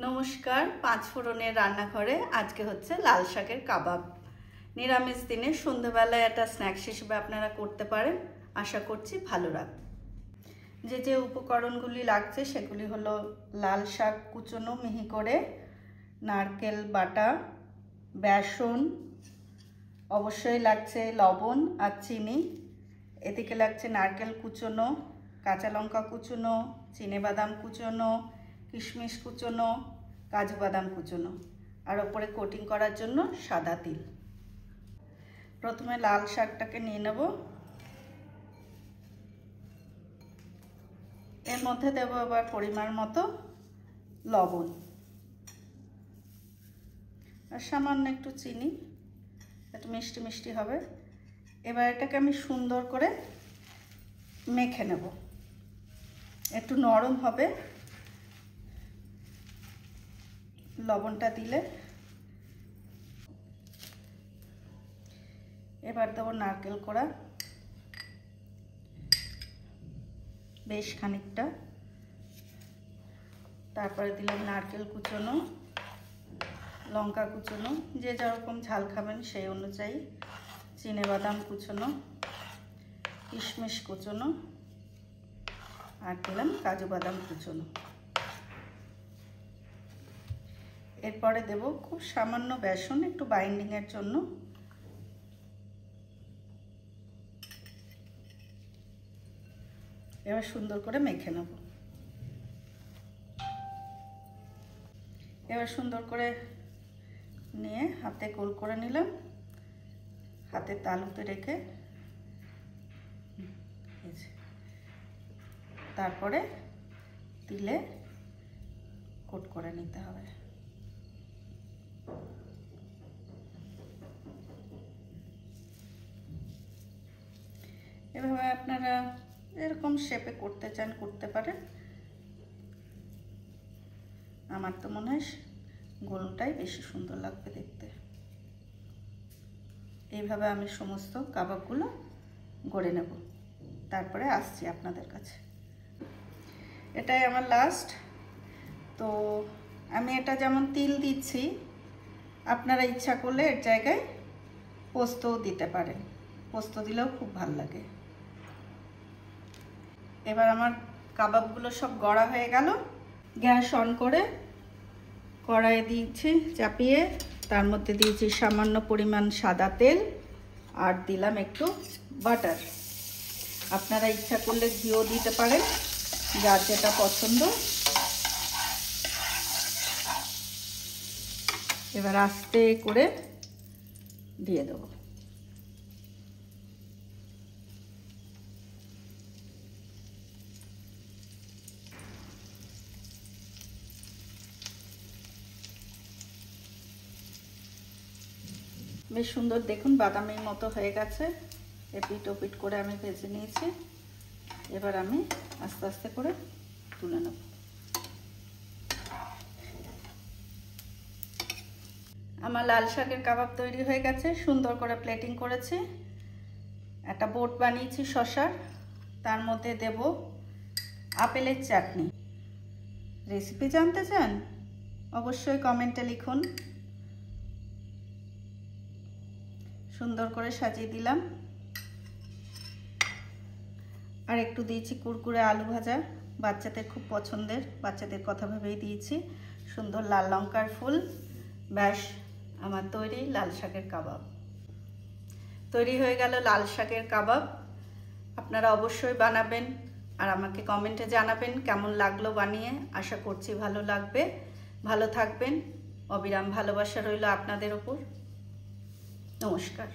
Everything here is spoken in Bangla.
নমস্কার, পাঁচ ফোড়নের রান্নাঘরে আজকে হচ্ছে লাল শাকের কাবাব। নিরামিষ দিনে সন্ধ্যাবেলায় একটা স্ন্যাক্স হিসেবে আপনারা করতে পারেন। আশা করছি ভালো লাগবে। যে যে উপকরণগুলি লাগছে সেগুলি হলো লাল শাক কুচনো মিহি করে, নারকেল বাটা, বেসন, অবশ্যই লাগছে লবণ আর চিনি, এদিকে লাগছে নারকেল কুচনো, কাঁচা লঙ্কা কুচনো, চিনেবাদাম কুচনো, কিশমিশ কুচনো, কাজু বাদাম কুচনো, আর ওপরে কোটিং করার জন্য সাদা তিল। প্রথমে লাল শাকটাকে নিয়ে নেব, এর মধ্যে দেব আবার পরিমাণ মতো লবণ আর সামান্য একটু চিনি, একটু মিষ্টি মিষ্টি হবে। এবার এটাকে আমি সুন্দর করে মেখে নেব, একটু নরম হবে লবণটা দিলে। এবার দেবো নারকেল কোড়া বেশ খানিকটা, তারপরে দিলাম নারকেল কুচনো, লঙ্কা কুচনো, যে যেরকম ঝাল খাবেন সেই অনুযায়ী, চিনেবাদাম কুচনো, কিশমিশ কুচনো, আর দিলাম কাজু বাদাম কুচনো। এরপরে দেব খুব সামান্য বেসন, একটু বাইন্ডিংয়ের জন্য। এবার সুন্দর করে মেখে নেব। এবার সুন্দর করে নিয়ে হাতে গোল করে নিলাম, হাতের তালুতে রেখে, তারপরে তিলে কোট করে নিতে হবে। এভাবে আপনারা এরকম শেপে করতে চান করতে পারেন। আমার তো মনে হয় গোলটাই বেশি সুন্দর লাগবে দেখতে। এইভাবে আমি সমস্ত কাবাবগুলো গড়ে নেব, তারপরে আসছি আপনাদের কাছে। এটাই আমার লাস্ট। তো আমি এটা যেমন তিল দিচ্ছি, আপনারা ইচ্ছা করলে এর জায়গায় পোস্তও দিতে পারেন, পোস্ত দিলেও খুব ভালো লাগে। এবার আমার কাবাবগুলো সব গড়া হয়ে গেল। গ্যাস অন করে কড়াইয়ে দিয়েছি চাপিয়ে, তার মধ্যে দিয়েছি সামান্য পরিমাণ সাদা তেল আর দিলাম একটু বাটার। আপনারা ইচ্ছা করলে ঘিও দিতে পারেন, যার যেটা পছন্দ। এবার আস্তে করে দিয়ে দেবো। বেশ সুন্দর দেখুন বাদামের মতো হয়ে গেছে। এপিট ওপিট করে আমি ভেজে নিয়েছি। এবার আমি আস্তে আস্তে করে তুলে নেব। আমার লাল শাকের কাবাব তৈরি হয়ে গেছে। সুন্দর করে প্লেটিং করেছি, একটা বোট বানিয়েছি শসার, তার মধ্যে দেব আপেলের চাটনি। রেসিপি জানতে চান? অবশ্যই কমেন্টে লিখুন। সুন্দর করে সাজিয়ে দিলাম, আর একটু দিয়েছি কুরকুরে আলু ভাজা, বাচ্চাদের খুব পছন্দের, বাচ্চাদের কথা ভেবেই দিয়েছি। সুন্দর লাল লঙ্কার ফুল। ব্যাস, আমার তৈরি লাল শাকের কাবাব। তৈরি হয়ে গেল লাল শাকের কাবাব। আপনারা অবশ্যই বানাবেন আর আমাকে কমেন্টে জানাবেন কেমন লাগলো বানিয়ে। আশা করছি ভালো লাগবে। ভালো থাকবেন। অবিরাম ভালোবাসা রইল আপনাদের ওপর। নমস্কার।